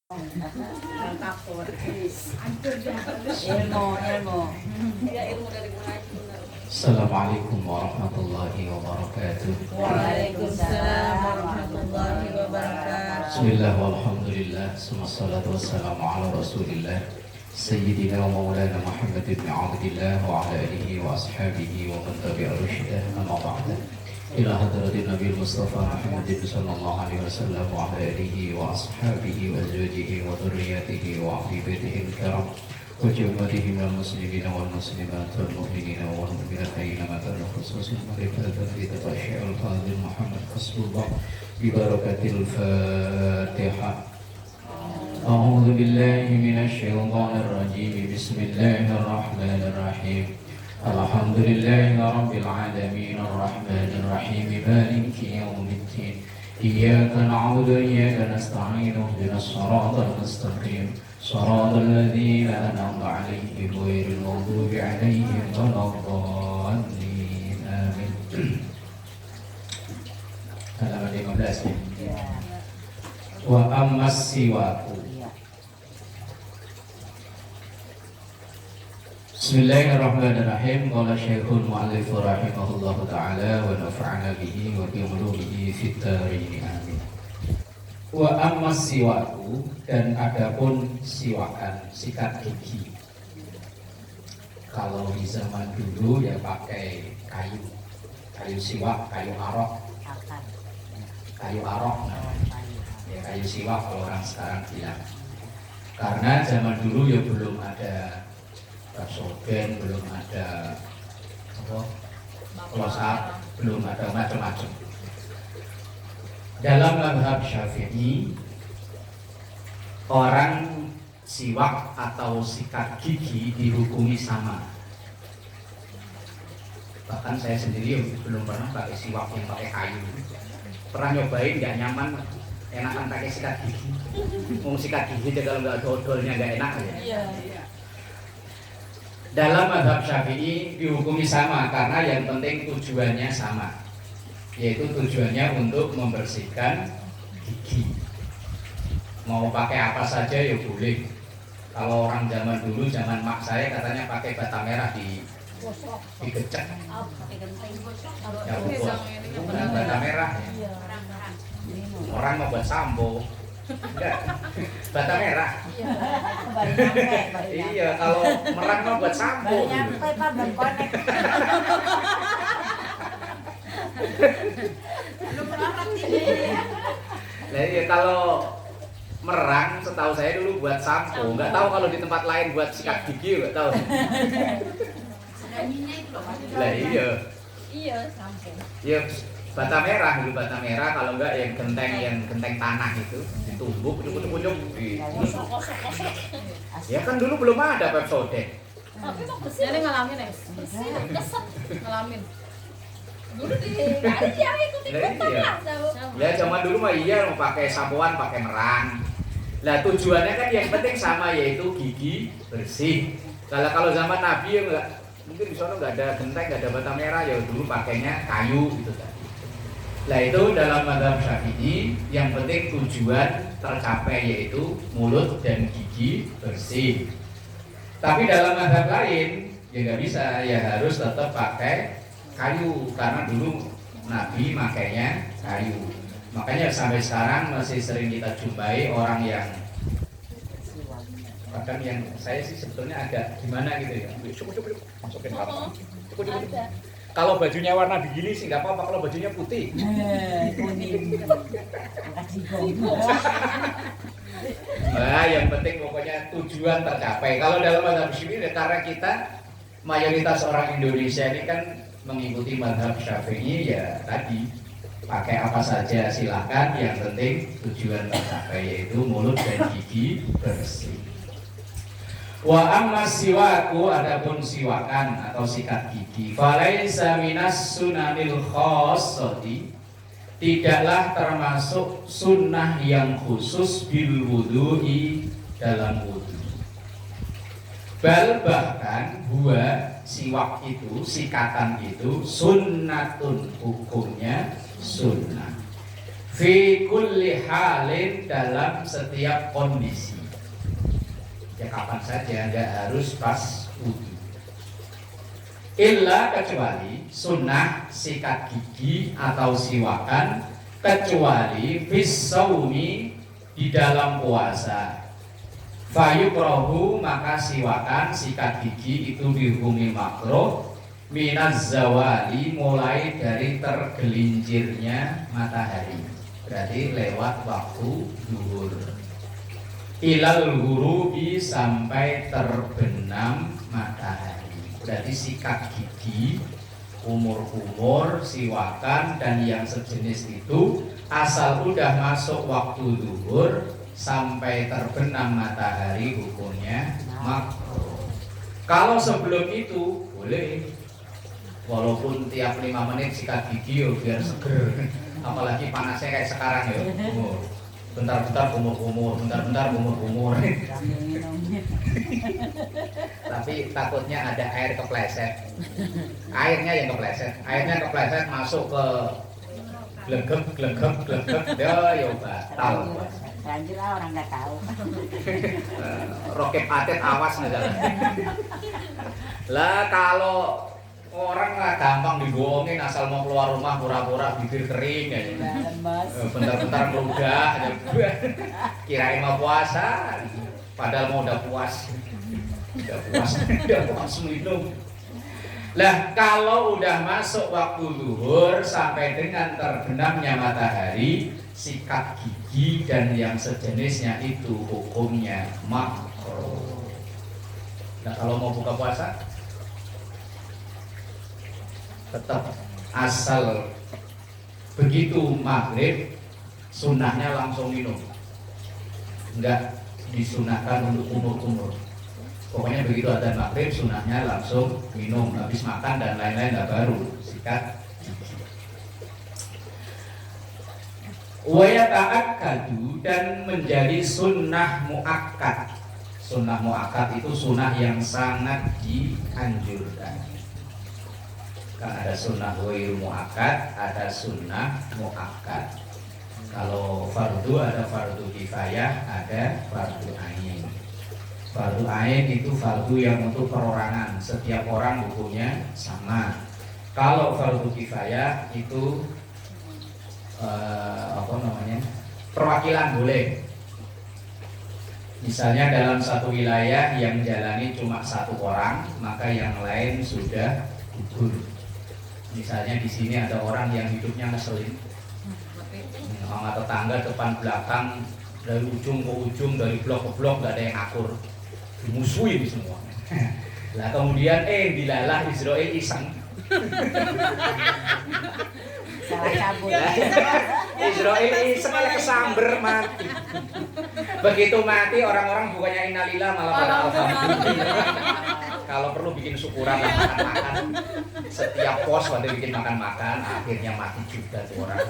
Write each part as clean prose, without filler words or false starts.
Assalamualaikum warahmatullahi wabarakatuh. Waalaikumsalam warahmatullahi wabarakatuh. Bismillah walhamdulillah, wassalatu wassalamu ala rasulillah Sayyidina wa maulana Muhammad ibn Abdillah wa ala alihi wa ashabihi wa man tabi'a rusydah, amma ba'da. Ila hadratin Nabi Mustafa Muhammad sallallahu alaihi wasallam wa ala alihi wa ashabihi wa azwajihi wa dhurriyyatihi wa ahli baitihi al-kiram wa jumlatihim al-muslimin wal muslimat wal mu'minin wal mu'minat ayyama kanu khususan marifatan fi tafasyul fadil Muhammad Rasulullah bi barakatil Fatihah. A'udzu billahi minasy syaithanir rajim. Bismillahir rahmanir rahim. Alhamdulillahi rabbil alamin arrahmanir rahim maliki yaumiddin. Iyyaka na'budu wa iyyaka nasta'in ihdinas siratal mustaqim siratal ladzina an'amta 'alaihim ghairil maghdubi 'alaihim waladdallin. Amin. Halaman 15 ya. Wa ammas siwaku. Bismillahirrahmanirrahim. Qala Syekhul Mu'allif rahimahullahu ta'ala wa nafa'ana bihi wa bi ulumihi fid dharain. Amin. Wa ammas siwaku, dan adapun siwakan, sikat gigi. Kalau di zaman dulu ya pakai kayu siwak, kayu arok. Kayu arok ya, kayu siwak kalau orang sekarang bilang. Karena zaman dulu ya belum ada sogen, belum ada close up, belum ada macam-macam. Dalam mazhab Syafi'i, orang siwak atau sikat gigi dihukumi sama. Bahkan saya sendiri belum pernah pakai siwak yang pakai kayu. Pernah nyobain, nggak nyaman, enakan pakai sikat gigi. Mau sikat gigi kalau nggak ada odolnya nggak enak ya. Dalam mazhab Syafi'i dihukumi sama karena yang penting tujuannya sama, yaitu tujuannya untuk membersihkan gigi. Mau pakai apa saja ya boleh. Kalau orang zaman dulu, zaman mak saya katanya pakai bata merah digecek. Ya bukan bata merah. Orang mau buat sampo. Enggak, bata merah. Iya, kalau merang mau buat sampo. Nah, iya, kalau merang setahu saya dulu buat sampo. Enggak tahu kalau di tempat lain buat sikat gigi, enggak tahu. Lah iya. Iya, sampo. Iya. Bata merah dulu, bata merah, kalau enggak yang genteng tanah itu ditumbuk, ujuk-ujuk ya kan dulu belum ada Pepsodent. Tapi kok bersih? Ini ngalamin ya? Bersih, kesep ngalamin. Dulu di kali dia ikut-ikutan lah. Ya zaman dulu mah iya mau pakai sampoan, pakai merang. Lah tujuannya kan yang penting sama, yaitu gigi bersih. Kalau zaman Nabi ya enggak, mungkin di sana enggak ada genteng, enggak ada bata merah, ya dulu pakainya kayu gitu kan. Nah itu dalam mazhab Syafi'i yang penting tujuan tercapai, yaitu mulut dan gigi bersih. Tapi dalam mazhab lain ya nggak bisa, ya harus tetap pakai kayu karena dulu Nabi makainya kayu. Makanya sampai sekarang masih sering kita jumpai orang yang kadang yang saya sih sebetulnya agak gimana gitu ya. Cukup masukin apa? Cukup. Kalau bajunya warna begini sih nggak apa-apa, kalau bajunya putih. Nah, yang penting pokoknya tujuan tercapai. Kalau dalam mazhab Syafi'i, karena kita mayoritas orang Indonesia ini kan mengikuti mazhab Syafi'i, ya tadi pakai apa saja silakan, yang penting tujuan tercapai, yaitu mulut dan gigi bersih. Wa amma siwaku, adapun siwakan atau sikat gigi, falaisa minas sunanil khossati, tidaklah termasuk sunnah yang khusus bil wudu'i, dalam wudu. Bal bahkan huwa, siwak itu, sikatan itu, sunnatun, hukumnya sunnah. fi kulli halin, dalam setiap kondisi. Ya kapan saja, nggak harus pas wudu. Illa, kecuali sunnah sikat gigi atau siwakan, kecuali fissaumi, di dalam puasa. Fayukrahu, maka siwakan sikat gigi itu dihukumi makruh minaz zawali, mulai dari tergelincirnya matahari, berarti lewat waktu zuhur, ilal ghurubi, sampai terbenam matahari. Berarti sikat gigi, kumur-kumur, siwakan, dan yang sejenis itu asal udah masuk waktu zuhur sampai terbenam matahari, hukumnya makruh. Kalau sebelum itu boleh, walaupun tiap 5 menit sikat gigi ya biar seger. Apalagi panasnya kayak sekarang ya. Bentar-bentar kumur-kumur, bentar-bentar kumur-kumur. Tapi takutnya ada air kepleset. Airnya yang kepleset. Airnya kepleset masuk ke glegep, ya batal. Lanjut lah, orang nggak tahu. Roket atet awas nggak. Lah kalau orang lah gampang dibohongin, asal mau keluar rumah pura-pura bibir kering aja. Bentar-bentar meludah aja. Kirain mau puasa, padahal mau udah puas. Udah puas minum. Lah kalau udah masuk waktu zuhur sampai dengan terbenamnya matahari, sikat gigi dan yang sejenisnya itu hukumnya makruh. Nah kalau mau buka puasa tetap asal begitu maghrib sunnahnya langsung minum, enggak disunahkan untuk kumur-kumur. Pokoknya begitu adzan maghrib sunnahnya langsung minum, habis makan dan lain-lain enggak baru sikat gigi. Wa yata'akkadu, dan menjadi sunnah muakkad. Sunnah muakkad itu sunnah yang sangat dianjurkan. Kan ada sunnah ghairu muakkad, ada sunnah muakkad. Kalau fardu ada fardu kifayah, ada fardu ain. Fardu ain itu fardu yang untuk perorangan, setiap orang hukumnya sama. Kalau fardu kifayah itu perwakilan boleh. Misalnya dalam satu wilayah yang jalani cuma 1 orang, maka yang lain sudah gugur. Misalnya di sini ada orang yang hidupnya ngeselin, sama tetangga depan belakang, dari ujung ke ujung, dari blok ke blok nggak ada yang akur, dimusuhin semua. Lah kemudian dilalah Israel iseng. Salah cabut. Israel iseng malah kesamber mati. Begitu mati orang-orang bukannya innalillah malah pada alhamdulillah. Kalau perlu bikin syukuran lah, makan-makan. Setiap pos pada bikin makan-makan, akhirnya mati juga tuh orang.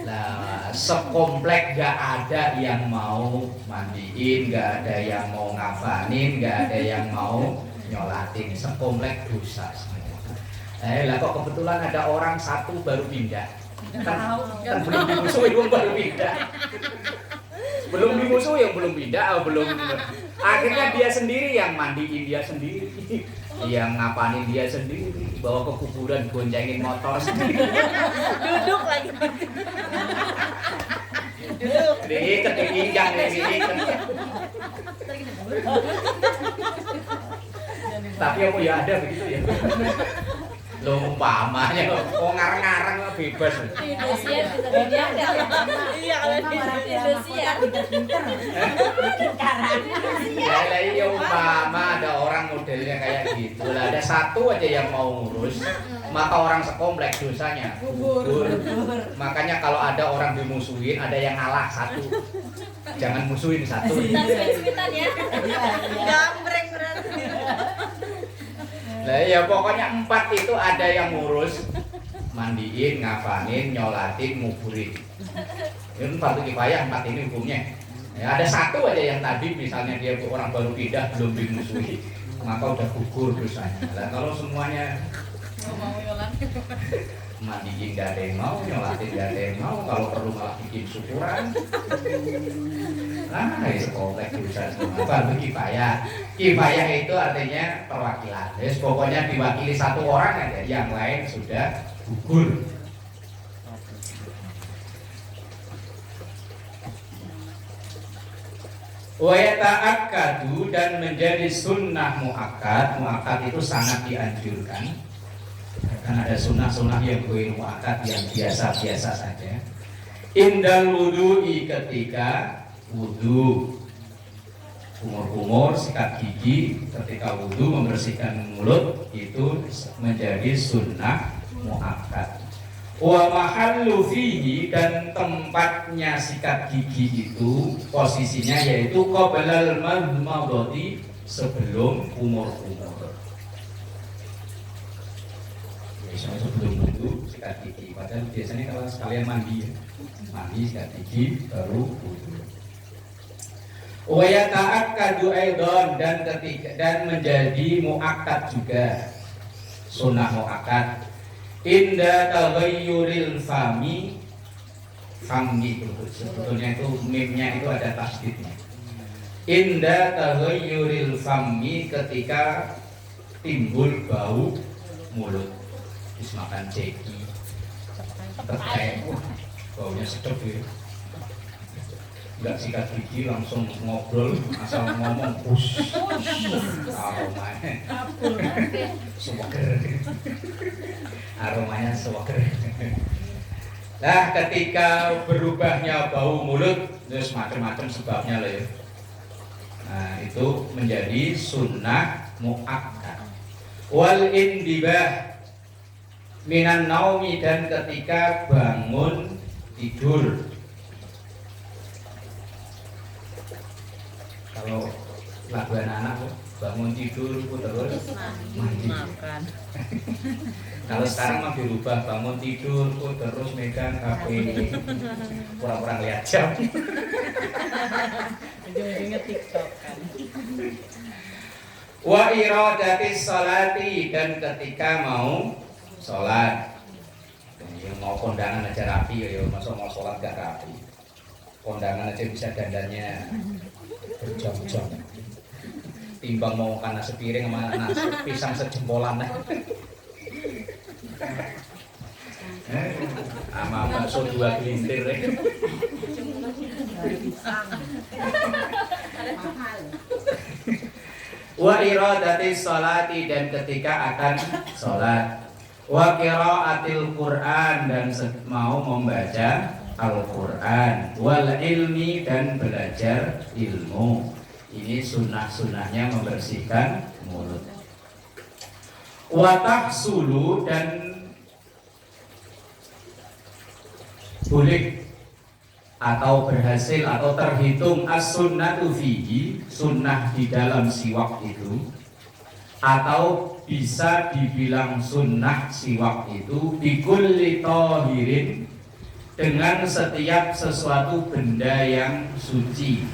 Nah, sekomplek gak ada yang mau mandiin, gak ada yang mau ngapanin, gak ada yang mau nyolatin. Sekomplek dosa semua. Lah kok kebetulan ada orang 1 baru pindah. Kan belum dimusuhin baru pindah. Belum dimusuhin yang belum pindah, belum. Akhirnya dia sendiri yang mandiin dia sendiri, yang ngapanin dia sendiri, bawa ke kuburan goncengin motor sendiri. Duduk lagi. Duduk. Diikat di pinggang diikat. Tapi apa ya ada begitu ya. Lo umpamanya ngarang-ngarang bebas. Indosiar dia ada. Iya kalau di Indosiar Pinter-pinter. Bikin karang. Ya iya umpama ada orang modelnya kayak gitu lah, ada 1 aja yang mau ngurus, maka orang sekomplek dosanya gugur. Makanya kalau ada orang dimusuhin, ada yang ngalah 1. Jangan musuhin 1. Suitan ya. Gambreng berarti. Nah ya pokoknya 4 itu ada yang ngurus, mandiin, ngapanin, nyolatin, nguburin. Ini fardu kifayah 4 ini hukumnya. Ya, ada 1 aja yang tadi misalnya dia orang baru pindah belum dimusuhi, maka udah gugur dosanya. Nah kalau semuanya mau yolan Mandiin gak ada yang mau, nyolatin gak ada yang mau, kalau perlu malah bikin syukuran. Komplek jurusan semua. Baru kifayah. Kifayah itu artinya perwakilan. Jadi pokoknya diwakili satu orang aja, yang lain sudah gugur. Wa yata'akkadu dan menjadi sunnah muakkad. Muakkad itu sangat dianjurkan. Kan ada sunnah-sunnah yang ghairu muakkad yang biasa-biasa saja. Indal wudu'i ketika wudu, kumur-kumur, sikat gigi ketika wudu, membersihkan mulut itu menjadi sunnah muakkad. Wa mahallu fihi dan tempatnya sikat gigi itu posisinya yaitu qablal madmadati sebelum kumur-kumur. Biasanya sebelum wudu sikat gigi. Padahal biasanya kalau sekalian mandi ya, mandi sikat gigi baru wudu. Wa yata'akkadu aidan dan menjadi muakkad juga sunnah muakkad inda taghayyuril fami itu sebetulnya itu mimnya itu ada tasdidnya. Inda taghayyuril fami ketika timbul bau mulut. Habis makan ceki terkait baunya sedap ya, nggak sikat gigi langsung ngobrol asal ngomong push aromanya sewager, aromanya sewager. Nah ketika berubahnya bau mulut terus macam-macam sebabnya lah ya. Nah itu menjadi sunnah muakkad. Wal indibah minan naumi dan ketika bangun tidur. Kalau lagu anak-anak bangun tidur terus mandi. Makan. Kalau sekarang mah dirubah bangun tidur terus megang HP, pura-pura lihat jam. Ujung-ujungnya TikTok kan. Wa iradatis salati dan ketika mau sholat, yang mau kondangan aja rapi ya, masa mau sholat gak rapi. Kondangan aja bisa dandannya berjam-jam. Timbang mau karena sepiring sama nasi pisang sejempolan. Sama bakso 2 gelintir. Wa iradatis sholati dan ketika akan sholat. Wa qiraatil Qur'an dan mau membaca Al-Quran. Wal ilmi dan belajar ilmu. Ini sunnah-sunnahnya membersihkan mulut. Wa tahsulu dan boleh atau berhasil atau terhitung as-sunnatu fihi, sunnah di dalam siwak itu, atau bisa dibilang sunnah siwak itu bikulli tahirin, dengan setiap sesuatu benda yang suci.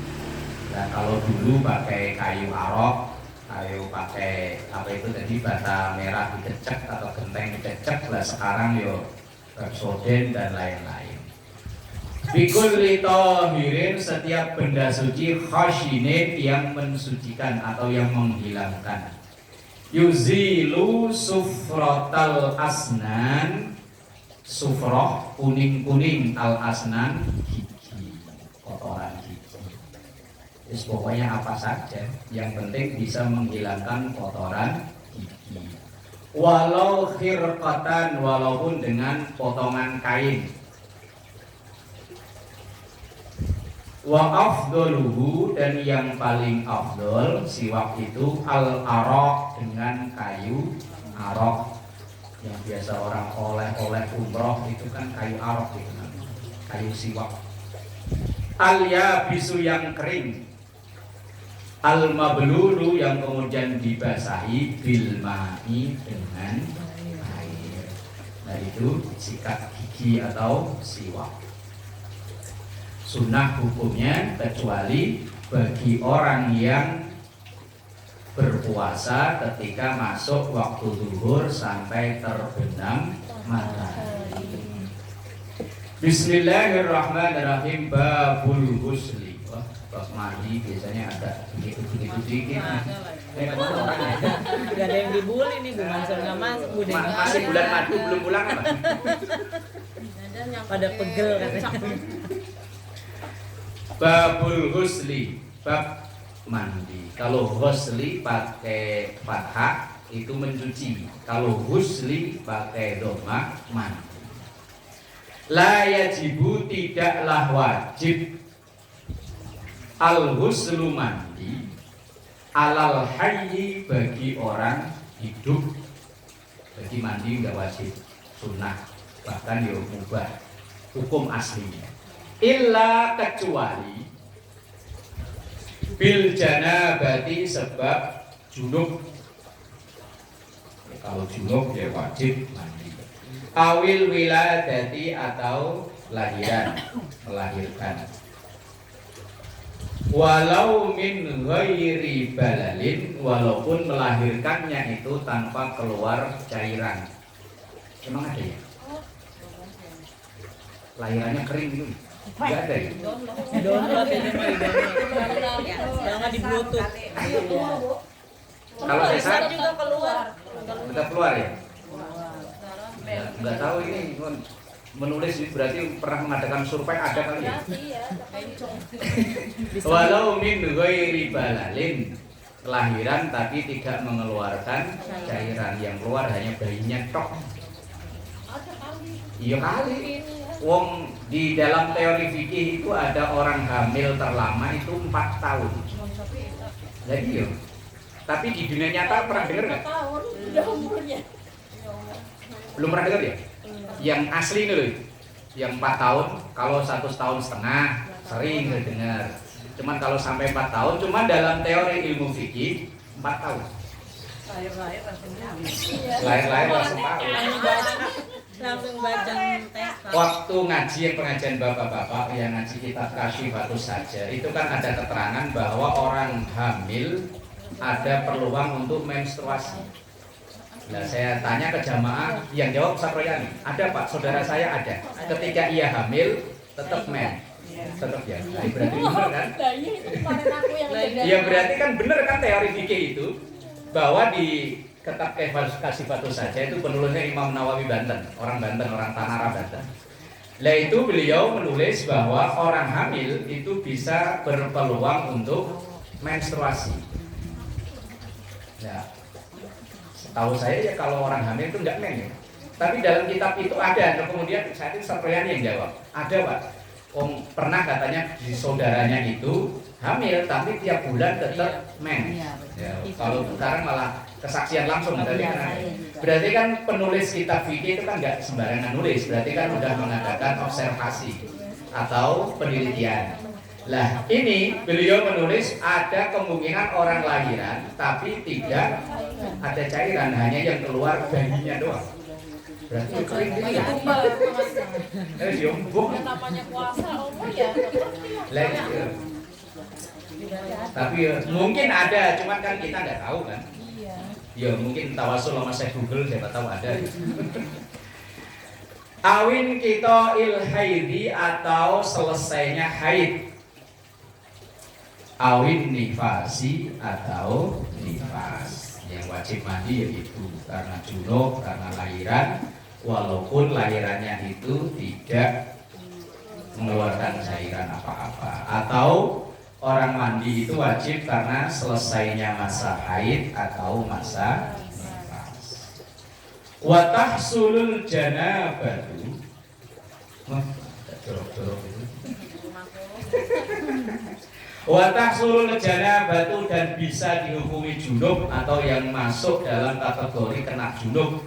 Nah kalau dulu pakai kayu arok, kayu pakai apa itu tadi, bata merah dicecek atau genteng dicecek, lah sekarang yo soden dan lain-lain. Bikulli tahirin, setiap benda suci, khashinin yang mensucikan atau yang menghilangkan. Yuzilu sufrotal asnan, sufroh kuning-kuning, al asnan gigi, kotoran gigi. Jadi pokoknya apa saja, yang penting bisa menghilangkan kotoran gigi. Walau khirqatan, walaupun dengan potongan kain. Wa afdaluhu, dan yang paling afdol siwak itu al-araq, dengan kayu araq. Yang biasa orang oleh-oleh umroh itu kan kayu araq gitu, kayu siwak. Al-yabisu yang kering, al-mablulu yang kemudian dibasahi, bil ma'i dengan air. Nah itu sikat gigi atau siwak. Sunnah hukumnya kecuali bagi orang yang berpuasa ketika masuk waktu zuhur sampai terbenam matahari. Bismillahirrahmanirrahim. Babul ghusli. Wah, pas mandi biasanya ada begitu dikit. Gak ada yang dibully nih, Bu Mansur nggak masuk, Bu Deng. Masih bulan madu belum pulang apa? Pada pegel katanya. Babul ghusli, bab mandi. Kalau ghusli pakai fathah itu mencuci. Kalau ghusli pakai dhamma mandi. La yajibu, tidaklah wajib al-ghuslu mandi alal hayyi bagi orang hidup. Bagi mandi enggak wajib, sunnah, bahkan ya mubah, hukum aslinya. Illa kecuali bil janabati, sebab junub. Kalau junub ya wajib mandi. Awil wiladati, atau lahiran, melahirkan. Walau min ghairi balalin, walaupun melahirkannya itu tanpa keluar cairan. Emang ada ya? Lahirannya kering gitu? Enggak ada ya? Download ini mah download. Jangan di Bluetooth. Kalau saya juga keluar. kita keluar ya? Enggak tahu ini menulis ini berarti pernah mengadakan survei, ada kali ya? Walau min ghairi balalin, kelahiran tapi tidak mengeluarkan cairan, yang keluar hanya bayinya tok. Iya kali. Wong di dalam teori fikih itu ada orang hamil terlama itu 4 tahun. Jadi yo. Tapi di dunia nyata pernah dengar nggak? Belum pernah dengar ya? Yang asli ini loh, yang 4 tahun, kalau 1,5 tahun sering dengar. Cuman kalau sampai 4 tahun, cuman dalam teori ilmu fikih 4 tahun. Lahir langsung tahu. Langsung baca tes. Waktu ngaji yang pengajian bapak-bapak yang ngaji kitab Kasyifatus saja, itu kan ada keterangan bahwa orang hamil ada peluang untuk menstruasi. Nah, saya tanya ke jamaah, yang jawab Saproyani, ada Pak, saudara saya ada. Ketika ia hamil, tetap tetap ya. Nah, berarti benar kan? Ya berarti kan benar kan teori fikih itu, bahwa di kitab Kasyifatus saja itu penulisnya Imam Nawawi Banten, orang Tanara Banten. Nah itu beliau menulis bahwa orang hamil itu bisa berpeluang untuk menstruasi. Nah, tahu saya ya kalau orang hamil itu enggak men ya. Tapi dalam kitab itu ada, kemudian saat itu Saproyani yang jawab. Ada Pak, pernah katanya di saudaranya itu hamil tapi tiap bulan tetap men. Ya, kalau sekarang malah kesaksian langsung dari kan. Berarti kan penulis kitab fikih itu kan enggak sembarangan nulis, berarti kan udah mengadakan observasi atau penelitian. Lah ini beliau menulis ada kemungkinan orang lahiran tapi tidak ada cairan, hanya yang keluar bayinya doang. Berarti kering gitu ya. Namanya puasa ya. Lah iya. Tapi mungkin ada, cuman kan kita nggak tahu kan. Ya mungkin tawasul sama saya Google, siapa tahu ada. Awin kita haidi, atau selesainya haid. Awin nifasi, atau nifas. Yang wajib mandi yaitu karena junub, karena lahiran, walaupun lahirannya itu tidak mengeluarkan cairan apa-apa. Atau orang mandi itu wajib karena selesainya masa haid atau masa nifas. Wa tahsulul janabatu. Jorok-jorok itu. Wa tahsulul janabatu, dan bisa dihukumi junub atau yang masuk dalam kategori kena junub.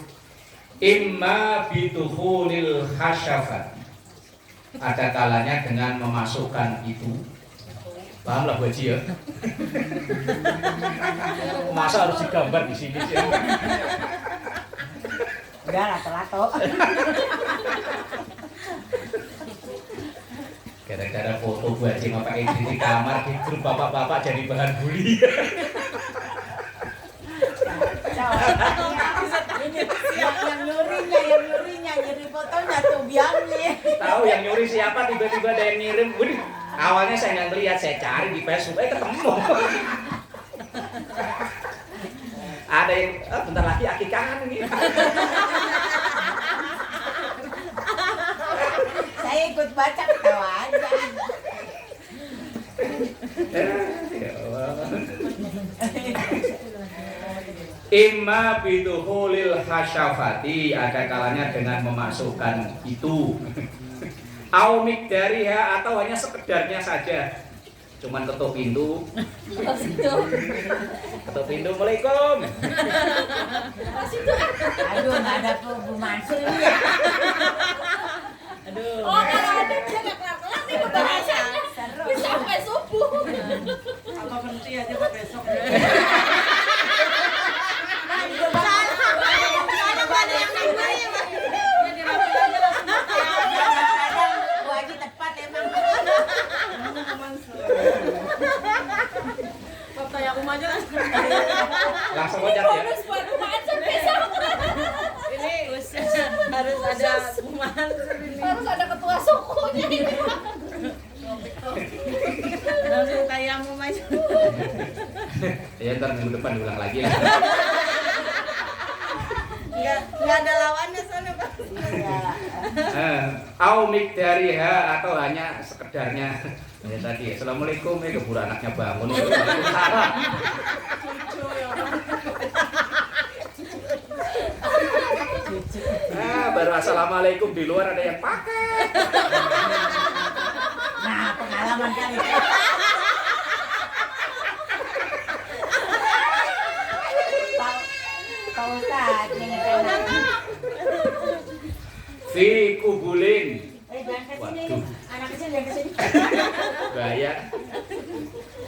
Imma bitukhulil khasyafat. Ada kalanya dengan memasukkan itu. Paham lah Bu Haji ya? Masa harus digambar di sini sih? Udah lato-lato. Gara-gara foto Bu Haji pakai di kamar, di grup bapak-bapak jadi bahan bully. Ini yang nyurinya, nyuri fotonya tuh biangnya. Tahu yang nyuri siapa, tiba-tiba ada yang ngirim. Waduh, awalnya saya nggak ngeliat, saya cari di Facebook, ketemu. Ada yang, bentar lagi akikahan ini. Saya ikut baca ketawa aja. Ya Allah. Imma biduhulil hasyafati, ada kalanya dengan memasukkan itu. Au mikdariha, atau hanya sekedarnya saja. Cuman ketuk pintu. Ketuk pintu, Assalamualaikum. Aduh, nggak ada Bu Mansur ini ya. Aduh. Oh, kalau ada dia nggak kelar-kelar nih pembahasannya. Bisa sampai subuh. Apa berhenti aja Pak besok. Bu Haji tepat emang. Waktu yang aku aja Langsung ojek ya. Bonus buat macam besok. ini harus ada kuman ini. Harus ada ketua sukunya ini. Langsung tayamu aja. Ya ntar minggu depan diulang lagi lah. Enggak ada lawannya sana Pak. Au mikdariha, atau hanya sekedarnya. Ya tadi, Assalamualaikum, keburu anaknya bangun. Waalaikumsalam. Baru assalamualaikum di luar ada yang pakai. Nah, pengalaman kali. Pak Ustadz, ini kan. Fi kubulin. Jangan kesini, Waduh. anak kecil jangan kesini. Bahaya.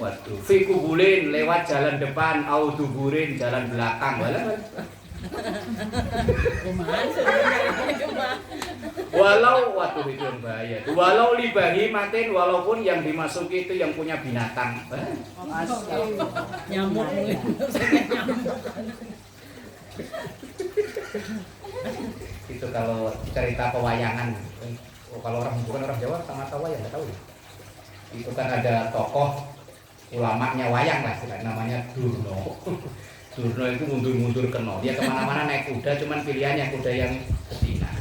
Waduh, fi kubulin, lewat jalan depan, au duburin, jalan belakang. Walau, waduh itu yang bahaya. Walau libahi matin, walaupun yang dimasuki itu yang punya binatang. Nyamuk mungkin. Itu kalau cerita pewayangan. Oh, kalau orang bukan orang Jawa sama tahu wayang nggak tahu ya. Itu kan ada tokoh ulamanya wayang lah, namanya Durno. Durno itu mundur-mundur keno. Dia kemana-mana naik kuda, cuman pilihannya kuda yang betina.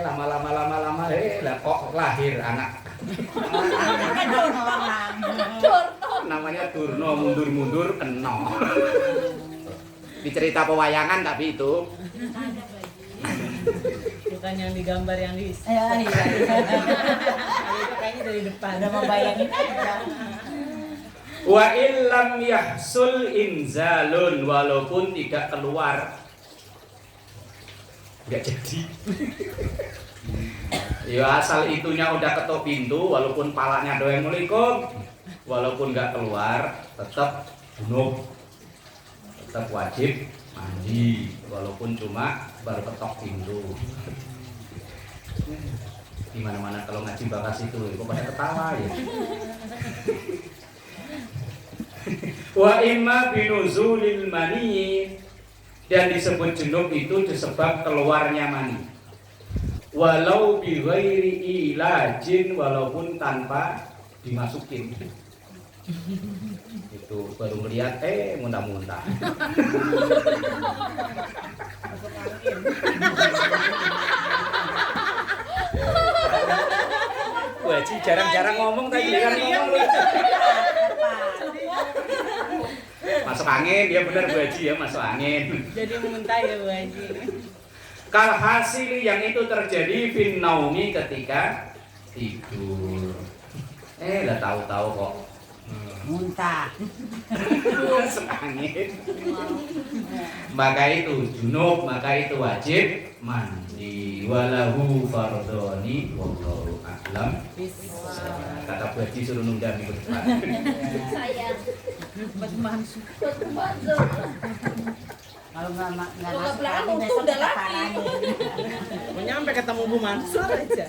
Lama-lama, lah kok lahir anak. Namanya Durno, mundur-mundur keno. Di cerita pewayangan tapi itu. Bukan yang digambar yang di. Iya. Itu kayaknya dari depan. Udah mau bayangin aja. Wa illam yahsul inzalun, walaupun tidak keluar, nggak jadi. Ya asal itunya udah ketok pintu, walaupun palanya doang Assalamualaikum, walaupun nggak keluar, tetap junub, tetap wajib mandi, walaupun cuma baru ketok pintu. Di mana-mana kalau ngaji bakas itu, kok pada ketawa ya. Wa imma binuzulil mani, dan disebut junub itu disebab keluarnya mani. Walau bi ghairi ilajin, walaupun tanpa dimasukin. Itu baru melihat muntah-muntah. Wah, Ci jarang-jarang ngomong tadi kan ngomong. Masuk angin, dia benar Bu Haji ya, masuk angin. Jadi muntah ya Bu Haji. Kal hasil yang itu terjadi fin naumi, ketika tidur. Lah tahu-tahu kok Muntah. masuk angin. Maka itu junub, maka itu wajib mandi. Walahu fardhoni wallahu a'lam. Kata Bu Haji suruh nunda minggu depan. Sayang. Bermansu. Kalau nggak Kalau nggak masuk belakang angin, untung besok udah kita lagi. parahin. Pokoknya sampai ketemu Bu Mansur aja.